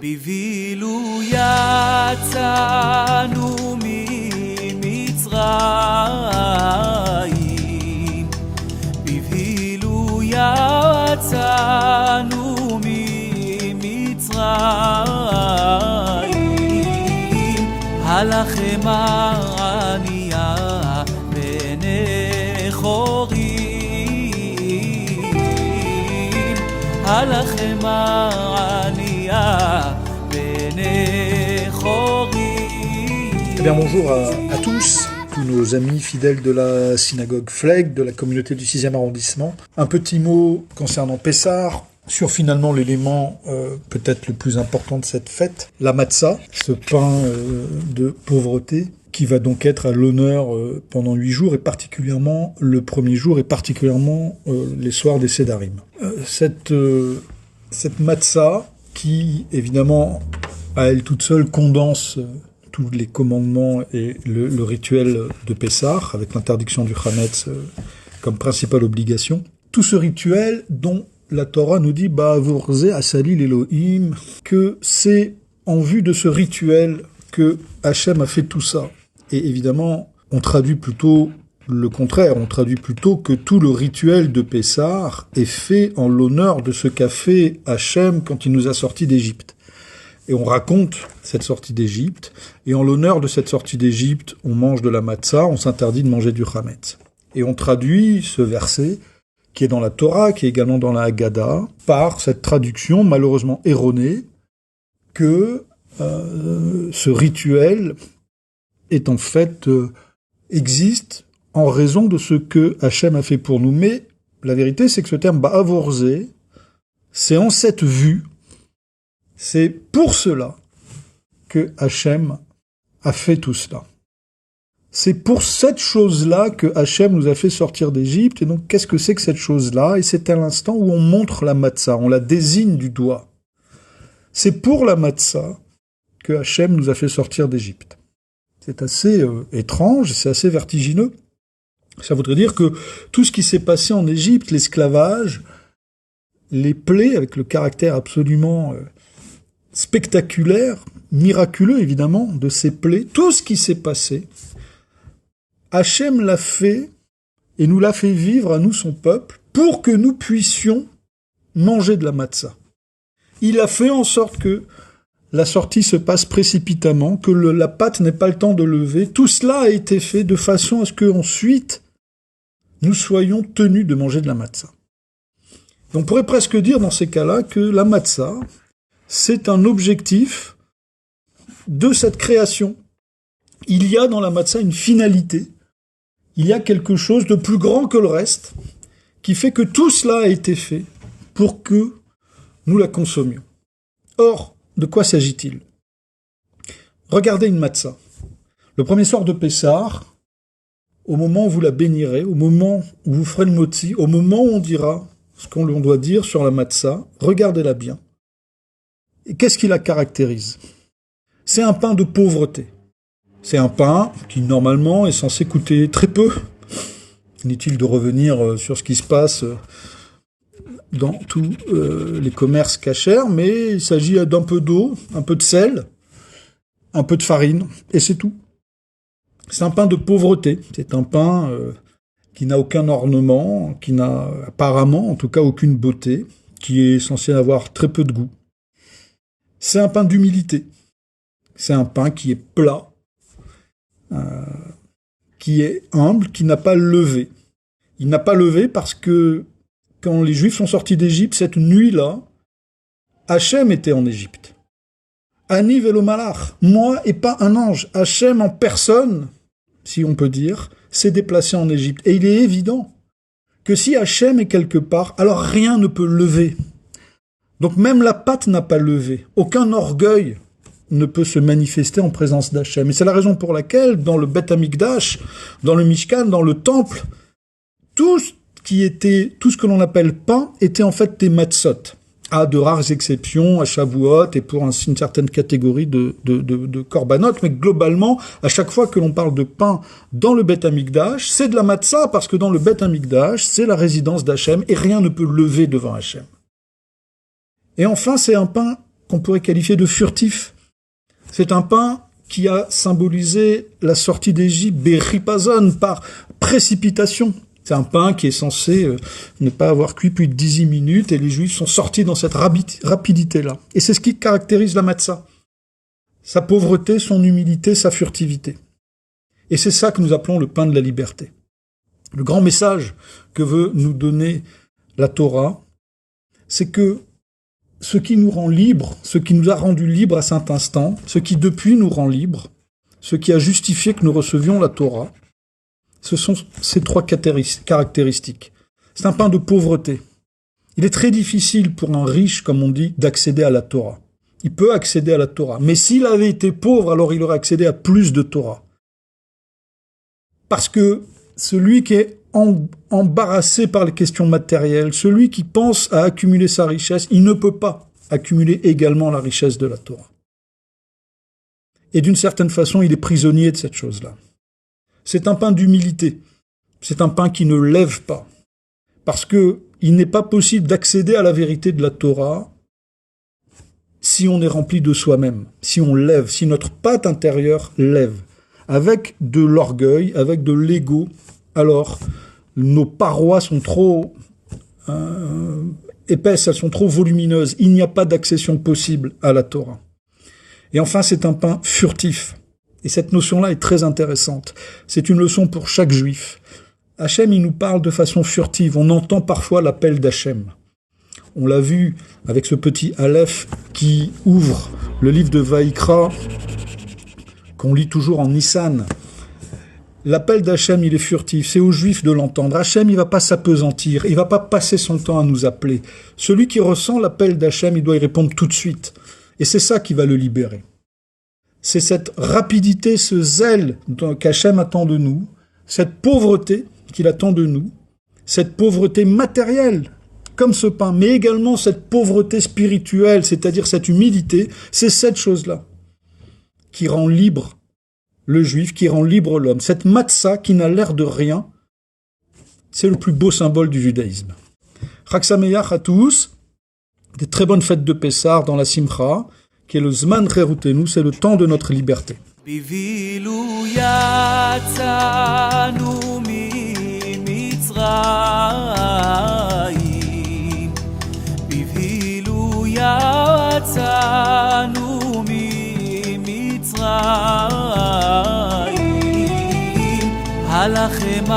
בבילו יצאנו ממצרים, בבילו יצאנו ממצרים, הלכם הענייה בני חורים, הלכם הענייה בני חורים. Eh bien bonjour à tous nos amis fidèles de la synagogue Fleg, de la communauté du 6e arrondissement. Un petit mot concernant Pessah, sur finalement l'élément peut-être le plus important de cette fête, la matzah, ce pain de pauvreté, qui va donc être à l'honneur pendant 8 jours, et particulièrement le premier jour, et particulièrement les soirs des Sédarim. Cette matzah, qui évidemment à elle toute seule condense tous les commandements et le rituel de Pessah, avec l'interdiction du Hametz comme principale obligation. Tout ce rituel dont la Torah nous dit « Ba'avurze asalil Elohim » que c'est en vue de ce rituel que Hachem a fait tout ça. Et évidemment, on traduit plutôt le contraire, on traduit plutôt que tout le rituel de Pessah est fait en l'honneur de ce qu'a fait Hachem quand il nous a sortis d'Égypte. Et on raconte cette sortie d'Égypte, et en l'honneur de cette sortie d'Égypte, on mange de la matzah, on s'interdit de manger du chametz. Et on traduit ce verset, qui est dans la Torah, qui est également dans la Haggadah, par cette traduction malheureusement erronée, que ce rituel est en fait, existe en raison de ce que Hachem a fait pour nous. Mais la vérité, c'est que ce terme ba'avorze, c'est en cette vue, c'est pour cela que Hachem a fait tout cela. C'est pour cette chose-là que Hachem nous a fait sortir d'Égypte. Et donc, qu'est-ce que c'est que cette chose-là? Et c'est à l'instant où on montre la matzah, on la désigne du doigt. C'est pour la matzah que Hachem nous a fait sortir d'Égypte. C'est assez étrange, c'est assez vertigineux. Ça voudrait dire que tout ce qui s'est passé en Égypte, l'esclavage, les plaies avec le caractère absolument spectaculaire, miraculeux évidemment, de ces plaies, tout ce qui s'est passé, Hachem l'a fait et nous l'a fait vivre à nous, son peuple, pour que nous puissions manger de la matzah. Il a fait en sorte que la sortie se passe précipitamment, que la pâte n'ait pas le temps de lever. Tout cela a été fait de façon à ce qu'ensuite nous soyons tenus de manger de la matzah. On pourrait presque dire dans ces cas-là que la matzah, c'est un objectif de cette création. Il y a dans la matzah une finalité, il y a quelque chose de plus grand que le reste, qui fait que tout cela a été fait pour que nous la consommions. Or, de quoi s'agit-il? Regardez une matzah. Le premier soir de Pessah, au moment où vous la bénirez, au moment où vous ferez le motzi, au moment où on dira ce qu'on doit dire sur la matzah, regardez-la bien. Et qu'est-ce qui la caractérise? C'est un pain de pauvreté. C'est un pain qui, normalement, est censé coûter très peu. Inutile de revenir sur ce qui se passe dans tous les commerces cachers, mais il s'agit d'un peu d'eau, un peu de sel, un peu de farine, et c'est tout. C'est un pain de pauvreté. C'est un pain qui n'a aucun ornement, qui n'a apparemment, en tout cas, aucune beauté, qui est censé avoir très peu de goût. C'est un pain d'humilité. C'est un pain qui est plat, qui est humble, qui n'a pas levé. Il n'a pas levé parce que quand les Juifs sont sortis d'Égypte, cette nuit-là, Hachem était en Égypte. Ani velo malach, moi et pas un ange. Hachem en personne, si on peut dire, s'est déplacé en Égypte. Et il est évident que si Hachem est quelque part, alors rien ne peut lever. Donc même la pâte n'a pas levé. Aucun orgueil ne peut se manifester en présence d'Hachem. Et c'est la raison pour laquelle, dans le Beth Amikdash, dans le Mishkan, dans le temple, tout ce que l'on appelle pain était en fait des matzot, à de rares exceptions, à Shavuot et pour une certaine catégorie de korbanot, mais globalement, à chaque fois que l'on parle de pain dans le Beth Amikdash, c'est de la matzah, parce que dans le Beth Amikdash, c'est la résidence d'Hachem, et rien ne peut lever devant Hachem. Et enfin, c'est un pain qu'on pourrait qualifier de furtif. C'est un pain qui a symbolisé la sortie d'Égypte, Beripazon, par précipitation. C'est un pain qui est censé ne pas avoir cuit plus de 18 minutes, et les Juifs sont sortis dans cette rapidité-là. Et c'est ce qui caractérise la matzah. Sa pauvreté, son humilité, sa furtivité. Et c'est ça que nous appelons le pain de la liberté. Le grand message que veut nous donner la Torah, c'est que ce qui nous rend libres, ce qui nous a rendus libres à cet instant, ce qui depuis nous rend libres, ce qui a justifié que nous recevions la Torah, ce sont ces trois caractéristiques. C'est un pain de pauvreté. Il est très difficile pour un riche, comme on dit, d'accéder à la Torah. Il peut accéder à la Torah. Mais s'il avait été pauvre, alors il aurait accédé à plus de Torah. Parce que celui qui est embarrassé par les questions matérielles, celui qui pense à accumuler sa richesse, il ne peut pas accumuler également la richesse de la Torah. Et d'une certaine façon, il est prisonnier de cette chose-là. C'est un pain d'humilité. C'est un pain qui ne lève pas. Parce que il n'est pas possible d'accéder à la vérité de la Torah si on est rempli de soi-même, si on lève, si notre patte intérieure lève. Avec de l'orgueil, avec de l'ego, alors nos parois sont trop épaisses, elles sont trop volumineuses. Il n'y a pas d'accession possible à la Torah. Et enfin, c'est un pain furtif. Et cette notion-là est très intéressante. C'est une leçon pour chaque juif. Hachem, il nous parle de façon furtive. On entend parfois l'appel d'Hachem. On l'a vu avec ce petit Aleph qui ouvre le livre de Vaïkra, qu'on lit toujours en Nissan. L'appel d'Hachem, il est furtif. C'est aux Juifs de l'entendre. Hachem, il va pas s'apesantir. Il va pas passer son temps à nous appeler. Celui qui ressent l'appel d'Hachem, il doit y répondre tout de suite. Et c'est ça qui va le libérer. C'est cette rapidité, ce zèle qu'Hachem attend de nous, cette pauvreté qu'il attend de nous, cette pauvreté matérielle, comme ce pain, mais également cette pauvreté spirituelle, c'est-à-dire cette humilité, c'est cette chose-là qui rend libre le juif, qui rend libre l'homme. Cette matzah qui n'a l'air de rien, c'est le plus beau symbole du judaïsme. Chag Sameach à tous, des très bonnes fêtes de Pessah dans la Simcha, qui est le Zman Cherutenu, c'est le temps de notre liberté. בבילו יצאנו ממצרים, בבילו יצאנו ממצרים, הלחם